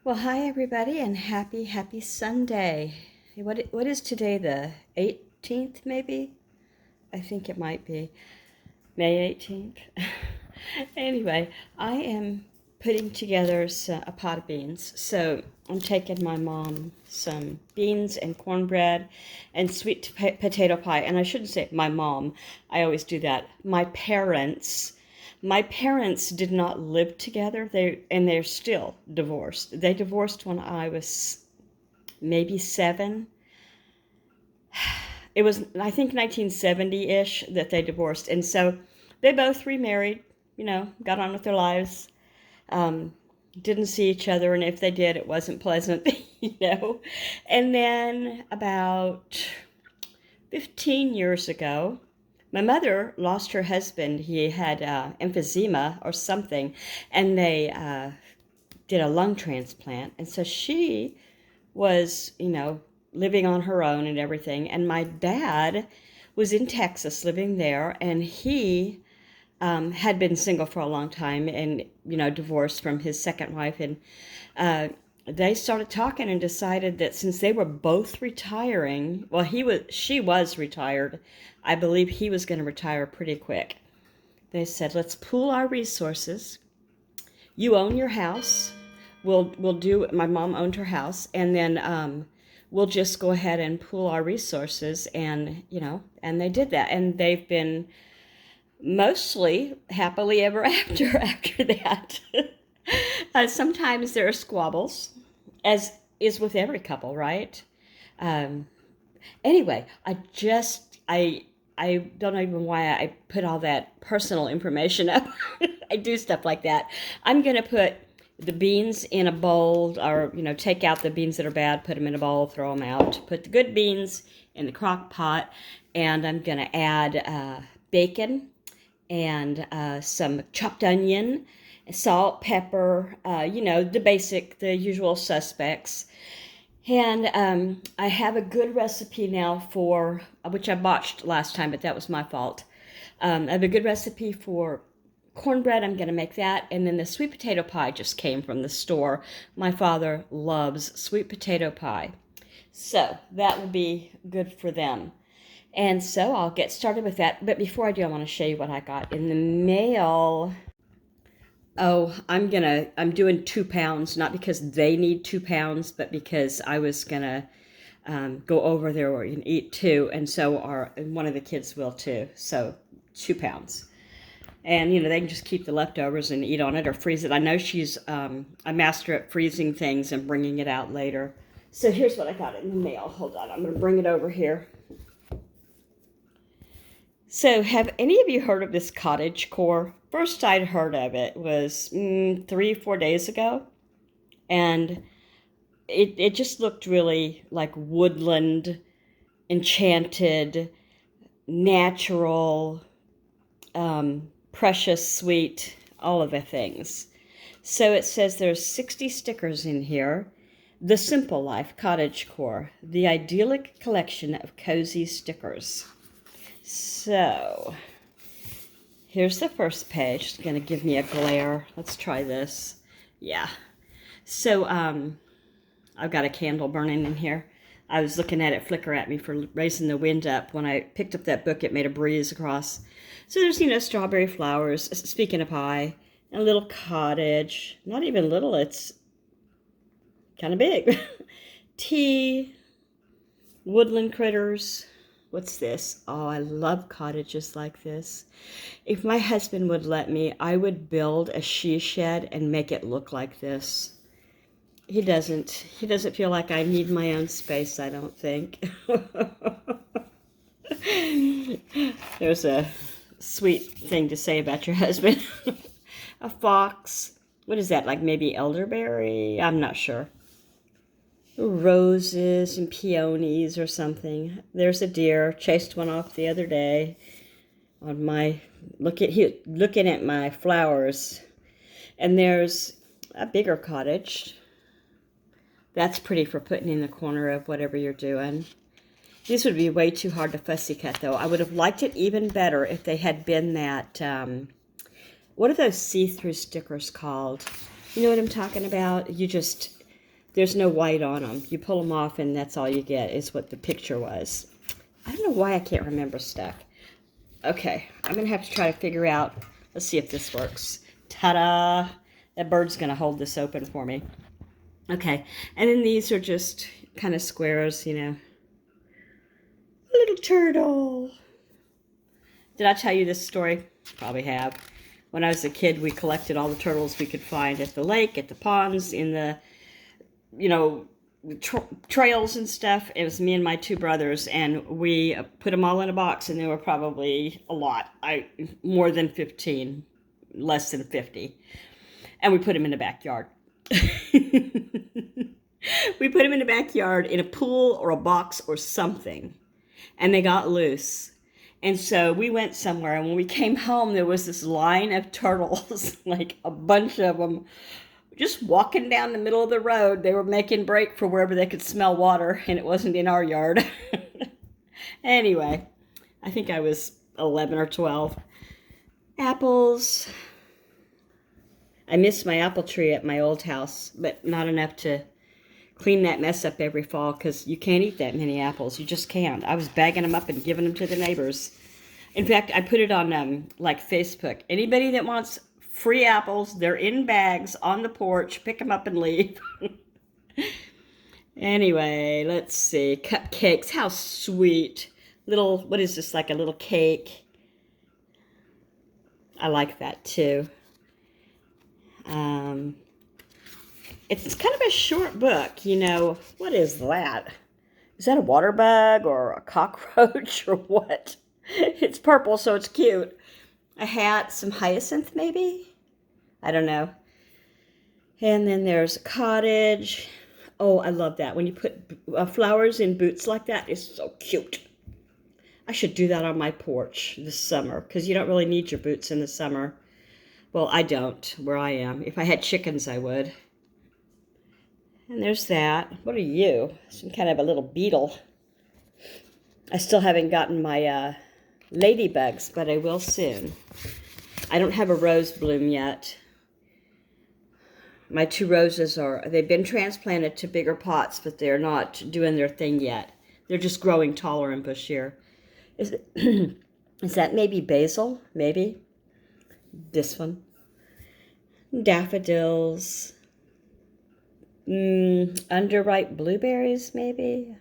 Well, hi everybody, and happy Sunday. What is today? The 18th, maybe? I think it might be May 18th. Anyway, I am putting together a pot of beans. So I'm taking my mom some beans and cornbread and sweet potato pie. And I shouldn't say my mom. I always do that. My parents did not live together. They're still divorced. They divorced when I was maybe 7. It was, I think, 1970-ish that they divorced. And so they both remarried, got on with their lives. Um, didn't see each other, and if they did, it wasn't pleasant, you know. And then about 15 years ago, my mother lost her husband. He had emphysema or something, and they did a lung transplant. And so she was, living on her own and everything. And my dad was in Texas living there, and he had been single for a long time and, divorced from his second wife. And they started talking and decided that since they were both retiring, well, she was retired. I believe he was going to retire pretty quick. They said, let's pool our resources. You own your house. We'll do. My mom owned her house, and then we'll just go ahead and pool our resources, and and they did that, and they've been mostly happily ever after that. Sometimes there are squabbles, as is with every couple, right? Um, anyway, I don't know even why I put all that personal information up. I do stuff like that. I'm gonna put the beans in a bowl, or take out the beans that are bad, put them in a bowl, throw them out. Put the good beans in the crock pot, and I'm gonna add bacon and some chopped onion, salt, pepper, the usual suspects. And I have a good recipe now for, which I botched last time, but that was my fault. I have a good recipe for cornbread. I'm going to make that. And then the sweet potato pie just came from the store. My father loves sweet potato pie. So that will be good for them. And so I'll get started with that. But before I do, I want to show you what I got in the mail. Oh, I'm doing 2 pounds, not because they need 2 pounds, but because I was gonna go over there and eat too, and and one of the kids will too. So 2 pounds, and they can just keep the leftovers and eat on it or freeze it. I know she's a master at freezing things and bringing it out later. So here's what I got in the mail. Hold on, I'm gonna bring it over here. So, have any of you heard of this cottage core? First I'd heard of it was 3-4 days ago, and it just looked really like woodland, enchanted, natural, precious, sweet, all of the things. So it says there's 60 stickers in here. The Simple Life Cottage Core, the idyllic collection of cozy stickers. So, here's the first page. It's going to give me a glare. Let's try this. Yeah. So, I've got a candle burning in here. I was looking at it flicker at me for raising the wind up. When I picked up that book, it made a breeze across. So there's, strawberry flowers, speaking of pie, a little cottage. Not even little, it's kind of big. Tea, woodland critters. What's this? Oh, I love cottages like this. If my husband would let me, I would build a she shed and make it look like this. He doesn't feel like I need my own space, I don't think. There's a sweet thing to say about your husband. A fox. What is that, like maybe elderberry? I'm not sure. Roses and peonies or something. There's a deer. Chased one off the other day on my looking at my flowers. And there's a bigger cottage. That's pretty for putting in the corner of whatever you're doing. These would be way too hard to fussy cut, though. I would have liked it even better if they had been that, what are those see-through stickers called? You know what I'm talking about? You just There's no white on them. You pull them off and that's all you get is what the picture was. I don't know why I can't remember stuff. Okay, I'm going to have to try to figure out. Let's see if this works. Ta-da! That bird's going to hold this open for me. Okay, and then these are just kind of squares, you know. A little turtle. Did I tell you this story? Probably have. When I was a kid, we collected all the turtles we could find at the lake, at the ponds, in the, you know, trails and stuff. It was me and my two brothers, and we put them all in a box, and there were probably a lot. More than 15, less than 50. And we put them in the backyard. We put them in the backyard in a pool or a box or something, and they got loose. And so we went somewhere, and when we came home, there was this line of turtles, like a bunch of them, just walking down the middle of the road. They were making break for wherever they could smell water, and it wasn't in our yard. Anyway, I think I was 11 or 12. Apples. I miss my apple tree at my old house, but not enough to clean that mess up every fall because you can't eat that many apples. You just can't. I was bagging them up and giving them to the neighbors. In fact, I put it on like Facebook. Anybody that wants free apples, they're in bags on the porch. Pick them up and leave. Anyway, let's see. Cupcakes. How sweet. Little, what is this, like a little cake? I like that too. It's kind of a short book, you know. What is that? Is that a water bug or a cockroach or what? It's purple, so it's cute. A hat, some hyacinth maybe? I don't know. And then there's a cottage. Oh, I love that. When you put flowers in boots like that, it's so cute. I should do that on my porch this summer because you don't really need your boots in the summer. Well, I don't where I am. If I had chickens, I would. And there's that. What are you? Some kind of a little beetle. I still haven't gotten my ladybugs, but I will soon. I don't have a rose bloom yet. My two roses they've been transplanted to bigger pots, but they're not doing their thing yet. They're just growing taller and bushier. Is that maybe basil? Maybe. This one. Daffodils. Underripe blueberries, maybe.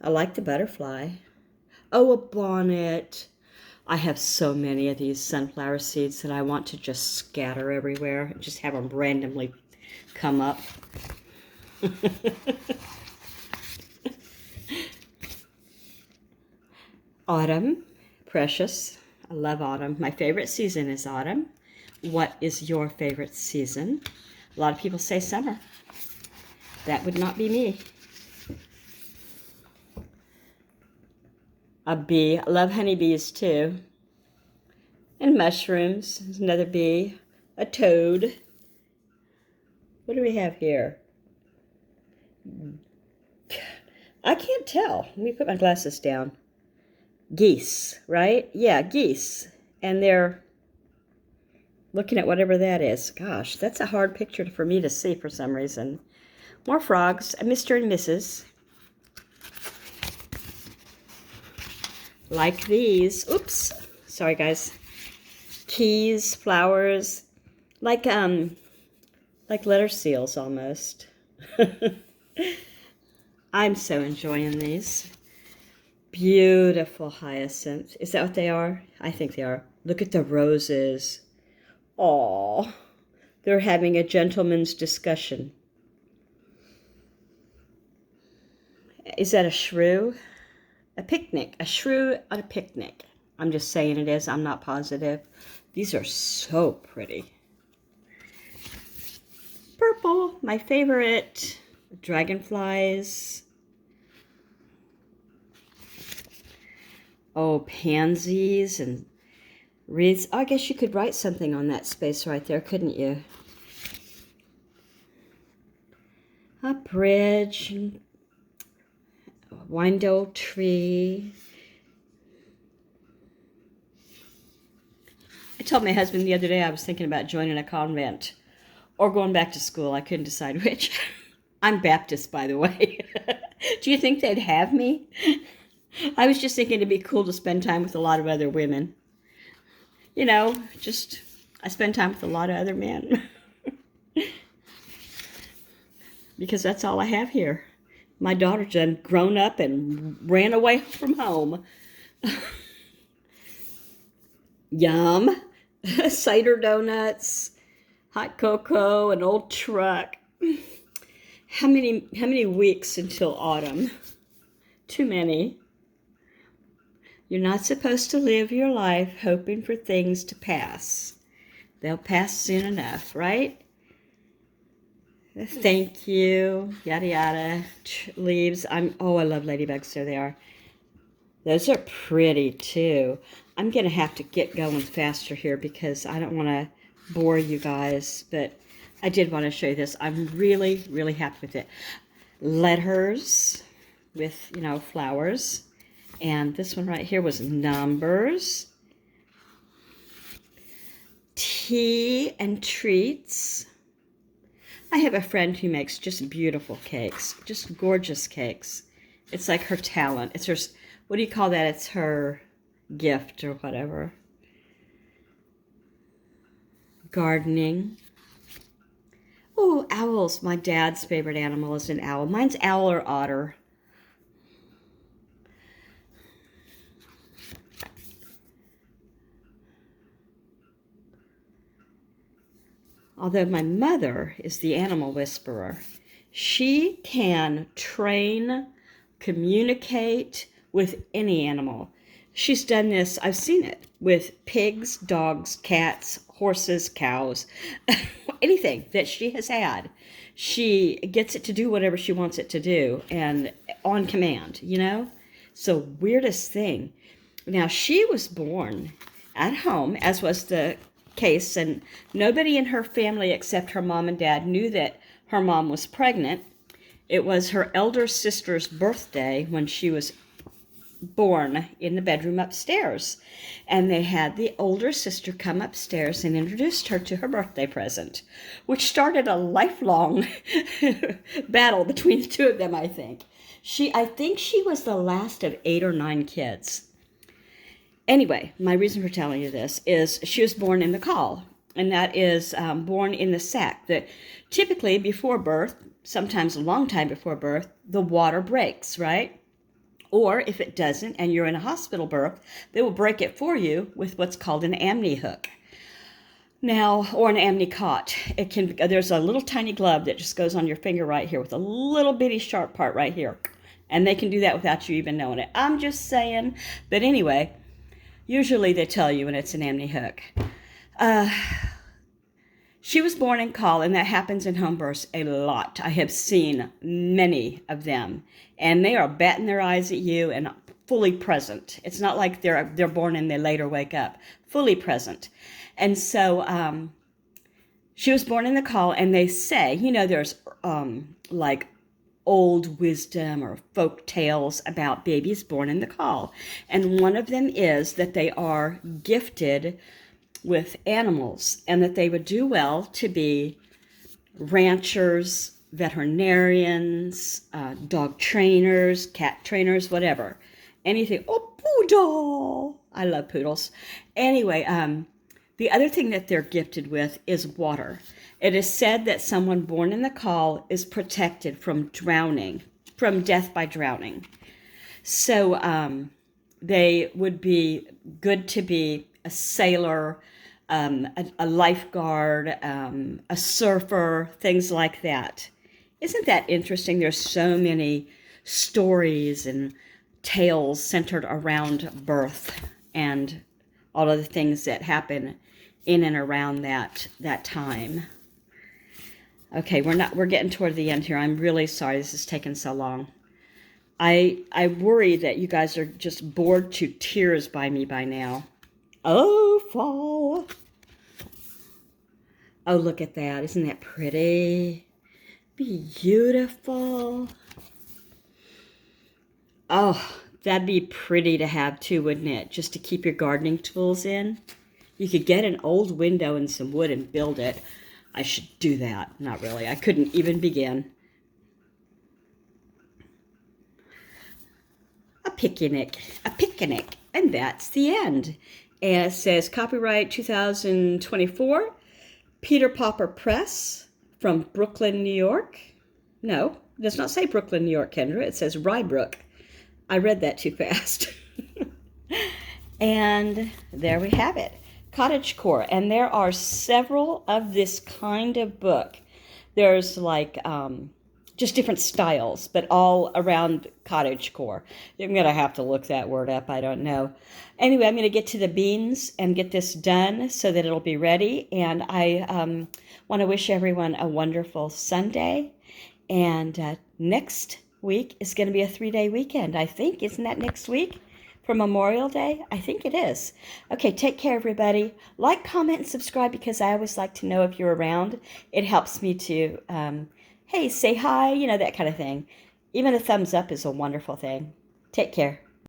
I like the butterfly. Oh, a bonnet. I have so many of these sunflower seeds that I want to just scatter everywhere. Just have them randomly come up. Autumn. Precious. I love autumn. My favorite season is autumn. What is your favorite season? A lot of people say summer. That would not be me. A bee. I love honeybees too. And mushrooms. There's another bee. A toad. What do we have here? I can't tell. Let me put my glasses down. Geese, right? Yeah, geese. And they're looking at whatever that is. Gosh, that's a hard picture for me to see for some reason. More frogs. Mr. and Mrs. Like these. Oops. Sorry, guys. Keys, flowers. Like letter seals almost. I'm so enjoying these. Beautiful hyacinth. Is that what they are? I think they are. Look at the roses. Aw, they're having a gentleman's discussion. Is that a shrew? A picnic. A shrew on a picnic. I'm just saying it is. I'm not positive. These are so pretty. Purple, my favorite. Dragonflies. Oh, pansies and wreaths. Oh, I guess you could write something on that space right there, couldn't you? A bridge, a window tree. I told my husband the other day I was thinking about joining a convent. or going back to school. I couldn't decide which. I'm Baptist, by the way. Do you think they'd have me? I was just thinking it'd be cool to spend time with a lot of other women. You know, just I spend time with a lot of other men. Because that's all I have here. My daughter's done grown up and ran away from home. Yum. Cider donuts, hot cocoa, an old truck. How many weeks until autumn? Too many. You're not supposed to live your life hoping for things to pass. They'll pass soon enough, right? Thank you. Yada yada. Leaves. I love ladybugs. There they are. Those are pretty too. I'm going to have to get going faster here because I don't want to bore you guys, but I did want to show you this. I'm really, really happy with it. Letters with, you know, flowers. And this one right here was numbers. Tea and treats. I have a friend who makes just beautiful cakes, just gorgeous cakes. It's like her talent. It's her, what do you call that? It's her gift or whatever. Gardening. Oh, owls. My dad's favorite animal is an owl. Mine's owl or otter. Although my mother is the animal whisperer. She can train, communicate with any animal. She's done this, I've seen it, with pigs, dogs, cats, horses, cows, anything that she has had. She gets it to do whatever she wants it to do, and on command, you know? So weirdest thing. Now, she was born at home, as was the case, and nobody in her family except her mom and dad knew that her mom was pregnant. It was her elder sister's birthday when she was born in the bedroom upstairs, and they had the older sister come upstairs and introduced her to her birthday present, which started a lifelong battle between the two of them. I think she was the last of 8 or 9 kids. Anyway, my reason for telling you this is she was born in the caul, and that is born in the sac. That typically before birth, sometimes a long time before birth, the water breaks, right? Or if it doesn't and you're in a hospital birth, they will break it for you with what's called an amni hook. Now, or an amni cot. There's a little tiny glove that just goes on your finger right here with a little bitty sharp part right here. And they can do that without you even knowing it. I'm just saying. But anyway, usually they tell you when it's an amni hook. She was born in caul, and that happens in home births a lot. I have seen many of them, and they are batting their eyes at you and fully present. It's not like they're born and they later wake up. Fully present. And so she was born in the caul, and they say, you know, there's like old wisdom or folk tales about babies born in the caul. And one of them is that they are gifted with animals, and that they would do well to be ranchers, veterinarians, dog trainers, cat trainers, whatever. Anything. Oh, poodle! I love poodles. Anyway, the other thing that they're gifted with is water. It is said that someone born in the caul is protected from drowning, from death by drowning. So they would be good to be a sailor, a lifeguard, a surfer, things like that. Isn't that interesting? There's so many stories and tales centered around birth and all of the things that happen in and around that time. Okay, we're getting toward the end here. I'm really sorry this has taken so long. I worry that you guys are just bored to tears by me by now. Oh, fall. Oh, look at that. Isn't that pretty? Beautiful. Oh, that'd be pretty to have too, wouldn't it? Just to keep your gardening tools in. You could get an old window and some wood and build it. I should do that. Not really. I couldn't even begin. A picnic. And that's the end. And it says copyright 2024, Peter Popper Press from Brooklyn, New York. No, it does not say Brooklyn, New York, Kendra. It says Rybrook. I read that too fast. And there we have it. Cottagecore. And there are several of this kind of book. There's like just different styles, but all around cottagecore. I'm going to have to look that word up. I don't know. Anyway, I'm going to get to the beans and get this done so that it'll be ready. And I want to wish everyone a wonderful Sunday. And next week is going to be a 3-day weekend, I think. Isn't that next week for Memorial Day? I think it is. Okay, take care, everybody. Like, comment, and subscribe because I always like to know if you're around. It helps me to, hey, say hi, that kind of thing. Even a thumbs up is a wonderful thing. Take care.